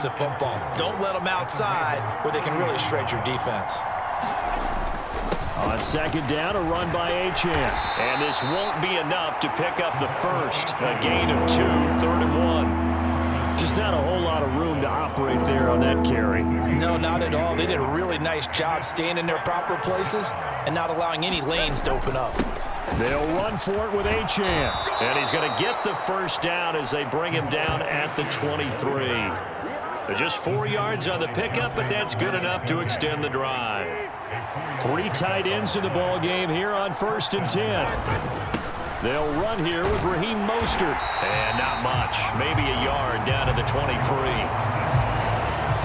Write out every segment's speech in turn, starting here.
To football. Don't let them outside where they can really shred your defense. On second down, a run by Achane. And this won't be enough to pick up the first. A gain of 2, 3rd and 1. Just not a whole lot of room to operate there on that carry. No, not at all. They did a really nice job staying in their proper places and not allowing any lanes to open up. They'll run for it with Achane. And he's going to get the first down as they bring him down at the 23. They're just 4 yards on the pickup, but that's good enough to extend the drive. 3 tight ends in the ball game here on 1st and 10. They'll run here with Raheem Mostert. And not much. Maybe a yard down to the 23.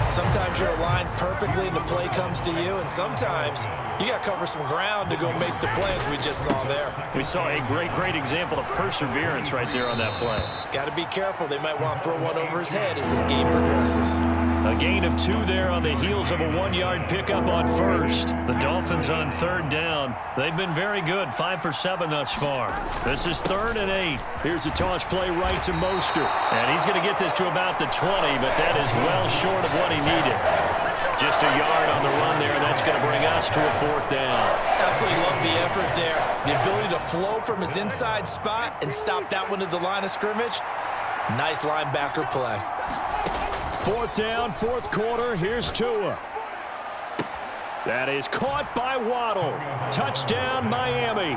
Sometimes you're aligned perfectly and the play comes to you, and sometimes you got to cover some ground to go make the plays we just saw there. We saw a great example of perseverance right there on that play. Got to be careful. They might want to throw one over his head as this game progresses. A gain of 2 there on the heels of a 1-yard pickup on first. The Dolphins on 3rd down. They've been very good, 5 for 7 thus far. This is 3rd and 8. Here's a toss play right to Mostert. And he's going to get this to about the 20, but that is well short of what he needed. Just a yard on the run there, and that's going to bring us to a 4th down. Absolutely love the effort there. The ability to flow from his inside spot and stop that one at the line of scrimmage. Nice linebacker play. 4th down, 4th quarter. Here's Tua. That is caught by Waddle. Touchdown, Miami.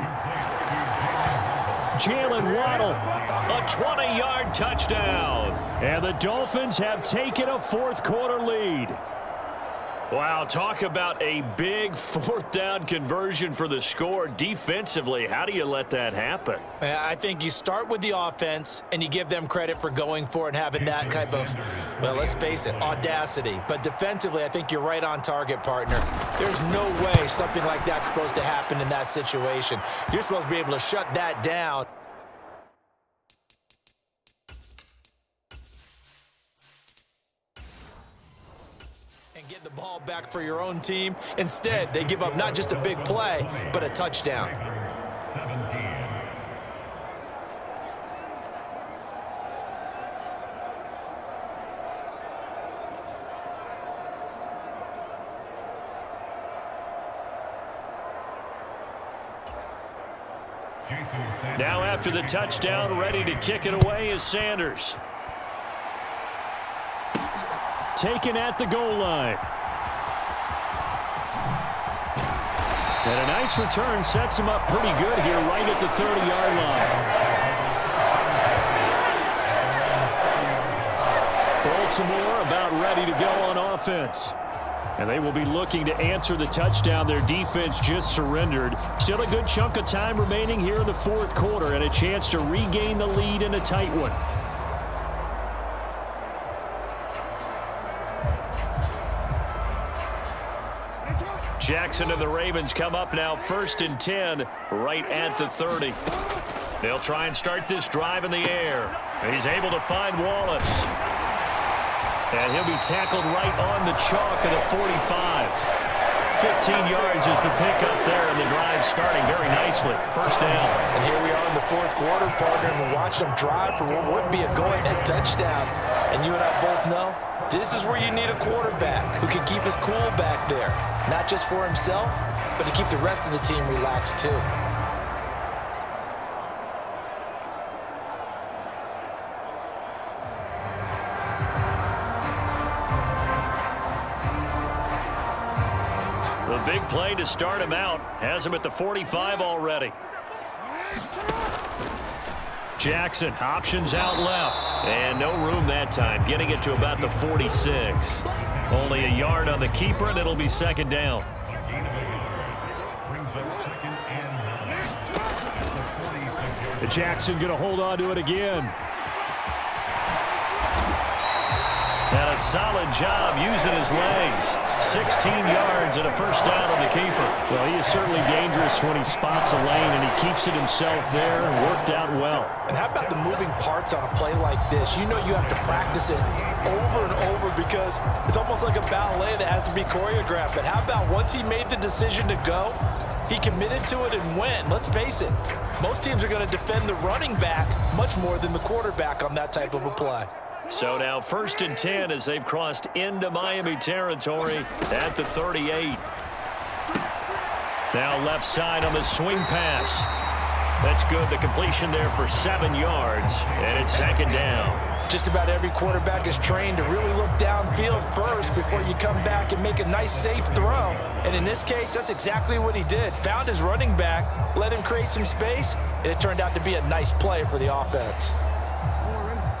Jalen Waddle, a 20-yard touchdown. And the Dolphins have taken a 4th quarter lead. Wow, talk about a big 4th down conversion for the score. Defensively, how do you let that happen? I think you start with the offense and you give them credit for going for it and having that type of, well, let's face it, audacity. But defensively, I think you're right on target, partner. There's no way something like that's supposed to happen in that situation. You're supposed to be able to shut that down. Get the ball back for your own team. Instead, they give up not just a big play, but a touchdown. Now after the touchdown, ready to kick it away is Sanders. Taken at the goal line. And a nice return sets him up pretty good here right at the 30-yard line. Baltimore about ready to go on offense. And they will be looking to answer the touchdown their defense just surrendered. Still a good chunk of time remaining here in the 4th quarter and a chance to regain the lead in a tight one. Jackson and the Ravens come up now 1st and 10 right at the 30. They'll try and start this drive in the air. He's able to find Wallace. And he'll be tackled right on the chalk of the 45. 15 yards is the pickup there, and the drive starting very nicely. 1st down. And here we are in the 4th quarter, partner, and we're watching them drive for what would be a go-ahead touchdown. And you and I both know this is where you need a quarterback who can keep his cool back there. Not just for himself, but to keep the rest of the team relaxed too. The big play to start him out. Has him at the 45 already. Jackson options out left. And no room that time. Getting it to about the 46. Only a yard on the keeper, and it'll be 2nd down. Jackson going to hold on to it again. And a solid job using his legs. 16 yards and a 1st down on the keeper. Well, he is certainly dangerous when he spots a lane, and he keeps it himself there and worked out well. And how about the moving parts on a play like this? You know you have to practice it over and over because it's almost like a ballet that has to be choreographed. But how about once he made the decision to go, he committed to it and went. Let's face it, most teams are going to defend the running back much more than the quarterback on that type of a play. So now 1st and 10 as they've crossed into Miami territory at the 38. Now left side on the swing pass. That's good. The completion there for 7 yards, and it's 2nd down. Just about every quarterback is trained to really look downfield first before you come back and make a nice, safe throw. And in this case, that's exactly what he did. Found his running back, let him create some space, and it turned out to be a nice play for the offense.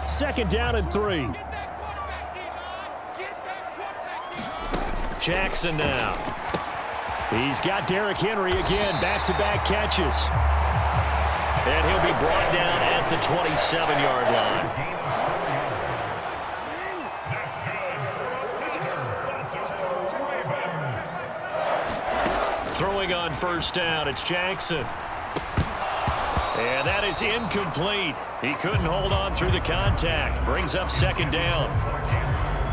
2nd down and 3. Jackson now. He's got Derrick Henry again, back-to-back catches. And he'll be brought down at the 27-yard line. Throwing on 1st down, it's Jackson. And that is incomplete. He couldn't hold on through the contact. Brings up 2nd down.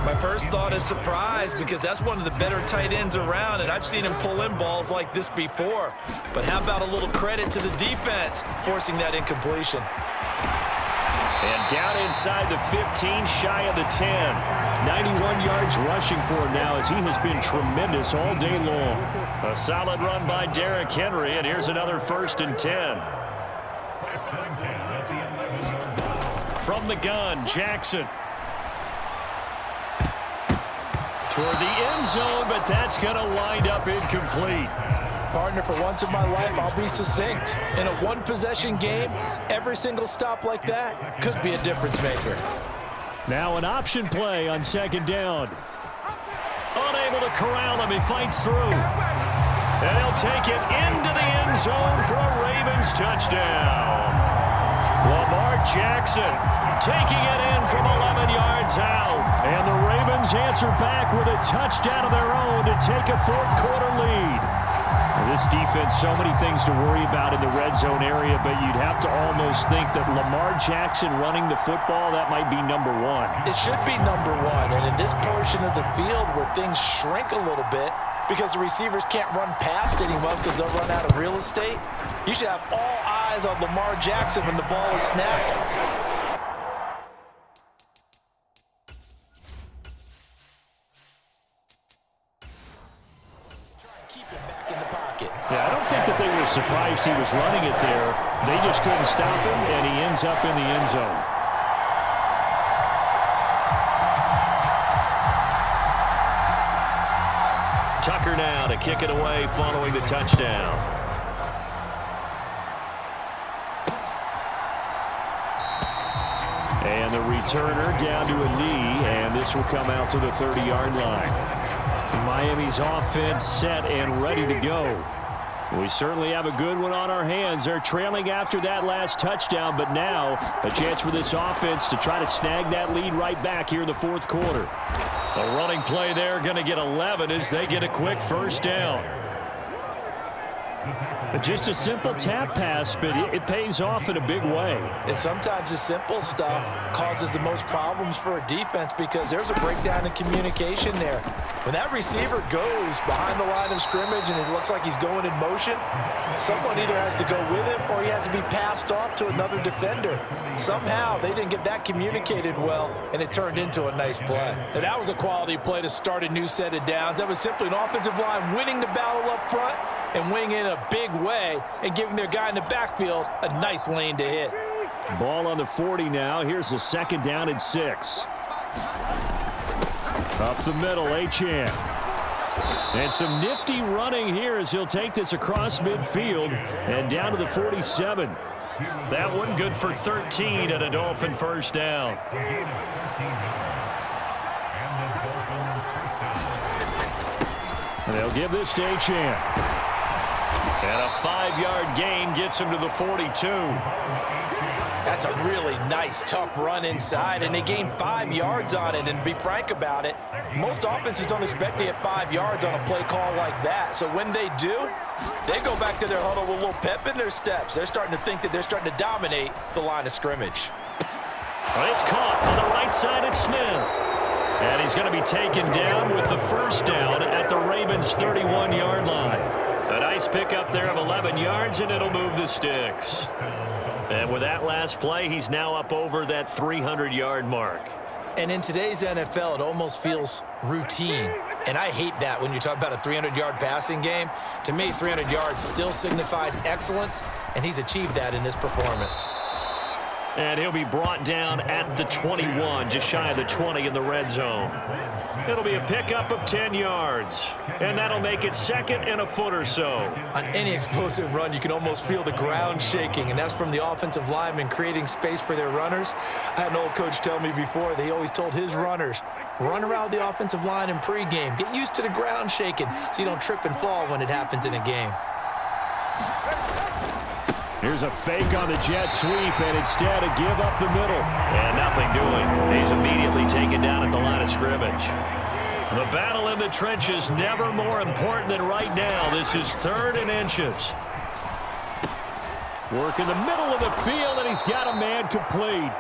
My first thought is surprise because that's one of the better tight ends around, and I've seen him pull in balls like this before. But how about a little credit to the defense forcing that incompletion? And down inside the 15, shy of the 10. 91 yards rushing for him now as he has been tremendous all day long. A solid run by Derrick Henry, and here's another 1st and 10. From the gun, Jackson. Toward the end zone, but that's going to wind up incomplete. Partner, for once in my life, I'll be succinct. In a one-possession game, every single stop like that could be a difference maker. Now an option play on 2nd down. Unable to corral him, he fights through. And he'll take it into the end zone for a Ravens touchdown. Lamar Jackson taking it in from 11 yards out. And the Ravens answer back with a touchdown of their own to take a 4th quarter lead. This defense, so many things to worry about in the red zone area, but you'd have to almost think that Lamar Jackson running the football, that might be number 1. It should be number 1, and in this portion of the field where things shrink a little bit because the receivers can't run past anyone because they'll run out of real estate, you should have all eyes on Lamar Jackson when the ball is snapped. Yeah, I don't think that they were surprised he was running it there. They just couldn't stop him, and he ends up in the end zone. Tucker now to kick it away following the touchdown. And the returner down to a knee, and this will come out to the 30-yard line. Miami's offense set and ready to go. We certainly have a good one on our hands. They're trailing after that last touchdown, but now a chance for this offense to try to snag that lead right back here in the 4th quarter. A running play there, going to get 11 as they get a quick 1st down. Just a simple tap pass, but it pays off in a big way. And sometimes the simple stuff causes the most problems for a defense because there's a breakdown in communication there. When that receiver goes behind the line of scrimmage and it looks like he's going in motion, someone either has to go with him or he has to be passed off to another defender. Somehow they didn't get that communicated well, and it turned into a nice play. And that was a quality play to start a new set of downs. That was simply an offensive line winning the battle up front and winning in a big way and giving their guy in the backfield a nice lane to hit. Ball on the 40 now. Here's a 2nd down and 6. Up the middle, Achane. And some nifty running here as he'll take this across midfield and down to the 47. That one good for 13 and a Dolphin 1st down. And they'll give this to Achane. And a 5-yard gain gets him to the 42. That's a really nice, tough run inside, and they gained 5 yards on it. And to be frank about it, most offenses don't expect to get 5 yards on a play call like that. So when they do, they go back to their huddle with a little pep in their steps. They're starting to think that they're starting to dominate the line of scrimmage. Well, it's caught on the right side at Smith. And he's going to be taken down with the 1st down at the Ravens' 31-yard line. A nice pickup there of 11 yards, and it'll move the sticks. And with that last play, he's now up over that 300-yard mark. And in today's NFL, it almost feels routine. And I hate that when you talk about a 300-yard passing game. To me, 300 yards still signifies excellence, and he's achieved that in this performance. And he'll be brought down at the 21, just shy of the 20 in the red zone. It'll be a pickup of 10 yards, and that'll make it second and a foot or so. On any explosive run, you can almost feel the ground shaking, and that's from the offensive linemen creating space for their runners. I had an old coach tell me before, they always told his runners, run around the offensive line in pregame. Get used to the ground shaking so you don't trip and fall when it happens in a game. Here's a fake on the jet sweep, and instead a give up the middle. And nothing doing. He's immediately taken down at the line of scrimmage. The battle in the trenches never more important than right now. This is 3rd and inches. Work in the middle of the field, and he's got a man complete.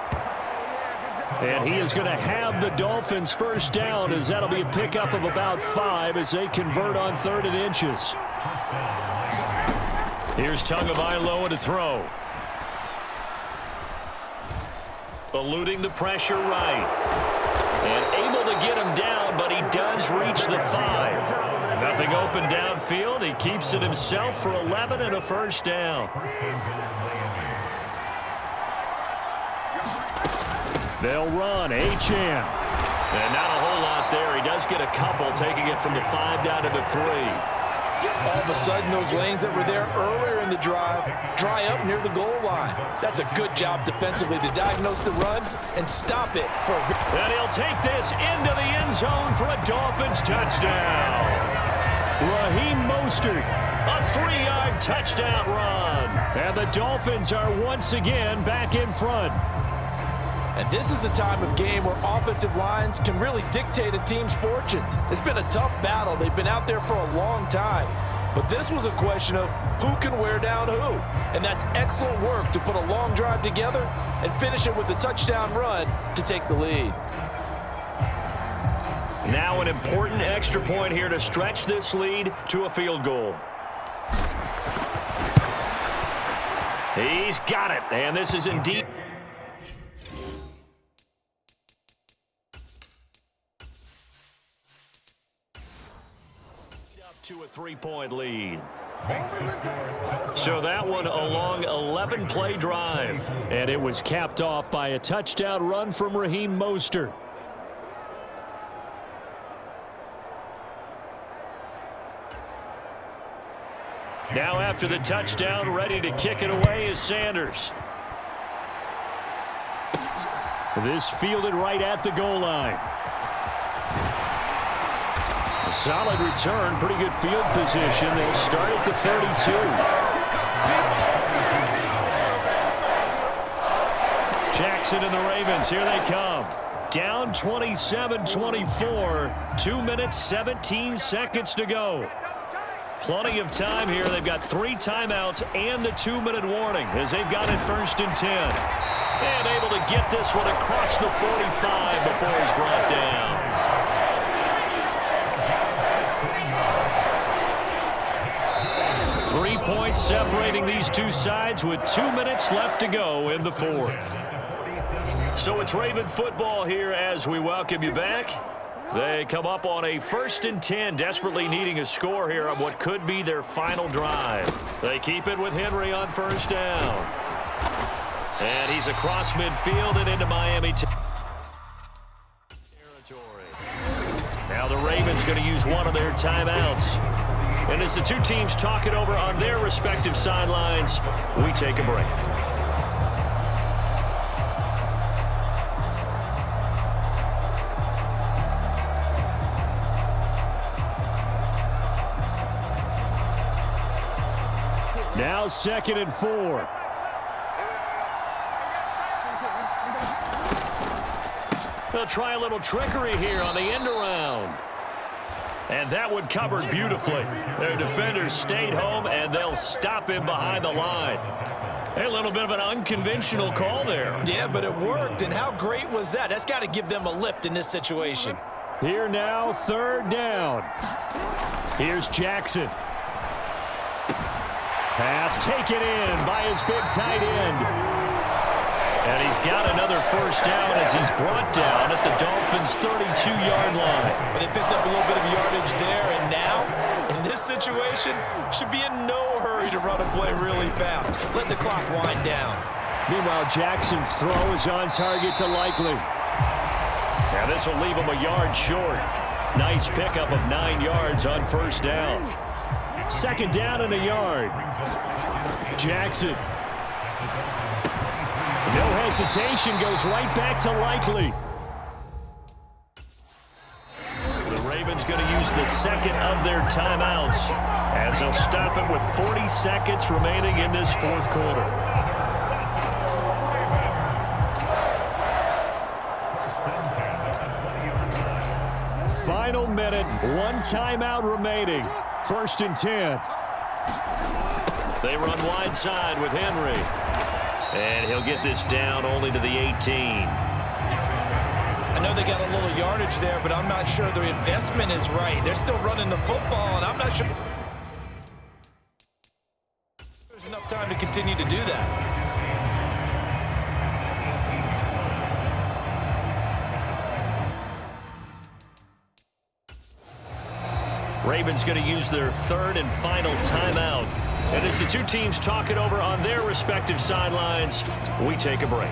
And he is going to have the Dolphins first down, as that'll be a pickup of about 5 as they convert on 3rd and inches. Here's Tagovailoa to throw. Eluding the pressure right. And able to get him down, but he does reach the 5. Nothing open downfield. He keeps it himself for 11 and a first down. They'll run. Achane. And not a whole lot there. He does get a couple, taking it from the 5 down to the 3. All of a sudden, those lanes that were there earlier in the drive dry up near the goal line. That's a good job defensively to diagnose the run and stop it. And he'll take this into the end zone for a Dolphins touchdown. Raheem Mostert, a 3-yard touchdown run. And the Dolphins are once again back in front. And this is a time of game where offensive lines can really dictate a team's fortunes. It's been a tough battle. They've been out there for a long time. But this was a question of who can wear down who. And that's excellent work to put a long drive together and finish it with a touchdown run to take the lead. Now an important extra point here to stretch this lead to a field goal. He's got it. And this is indeed... to a 3-point lead. So that one a long 11-play drive. And it was capped off by a touchdown run from Raheem Mostert. Now after the touchdown, ready to kick it away is Sanders. This fielded right at the goal line. Solid return, pretty good field position. They'll start at the 32. Jackson and the Ravens, here they come. Down 27-24, 2 minutes, 17 seconds to go. Plenty of time here. They've got 3 timeouts and the 2-minute warning as they've got it 1st and 10. And able to get this one across the 45 before he's brought down. 3 points separating these two sides with 2 minutes left to go in the 4th. So it's Raven football here as we welcome you back. They come up on a 1st and 10, desperately needing a score here on what could be their final drive. They keep it with Henry on 1st down. And he's across midfield and into Miami territory. Now the Ravens going to use one of their timeouts. And as the two teams talk it over on their respective sidelines, we take a break. Now 2nd and 4. They'll try a little trickery here on the end around. And that one covered beautifully. Their defenders stayed home, and they'll stop him behind the line. A little bit of an unconventional call there. Yeah, but it worked, and how great was that? That's got to give them a lift in this situation. Here now, 3rd down. Here's Jackson. Pass taken in by his big tight end. And he's got another first down as he's brought down at the Dolphins' 32-yard line. Well, they picked up a little bit of yardage there, and now, in this situation, should be in no hurry to run a play really fast. Let the clock wind down. Meanwhile, Jackson's throw is on target to Likely. And this will leave him a yard short. Nice pickup of 9 yards on first down. Second down and a yard. Jackson. No hesitation, goes right back to Likely. The Ravens going to use the second of their timeouts as they'll stop it with 40 seconds remaining in this fourth quarter. Final minute, one timeout remaining. 1st and 10. They run wide side with Henry. And he'll get this down only to the 18. I know they got a little yardage there, but I'm not sure their investment is right. They're still running the football, and I'm not sure there's enough time to continue to do that. Ravens going to use their third and final timeout. And as the two teams talk it over on their respective sidelines, we take a break.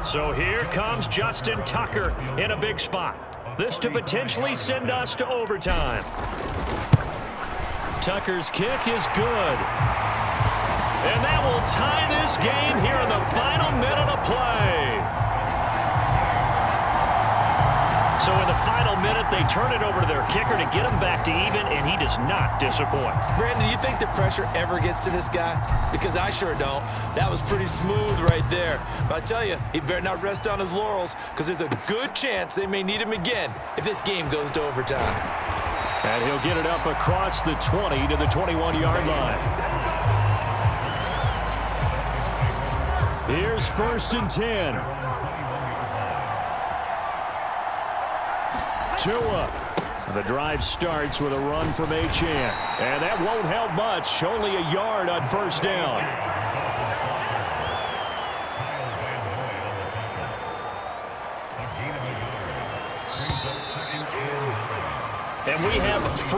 So here comes Justin Tucker in a big spot. This to potentially send us to overtime. Tucker's kick is good. And that will tie this game here in the final minute of play. So in the final minute, they turn it over to their kicker to get him back to even, and he does not disappoint. Brandon, do you think the pressure ever gets to this guy? Because I sure don't. That was pretty smooth right there. But I tell you, he better not rest on his laurels, because there's a good chance they may need him again if this game goes to overtime. And he'll get it up across the 20 to the 21-yard line. Here's 1st and 10. Tua. The drive starts with a run from Achane. And that won't help much. Only a yard on first down. And we have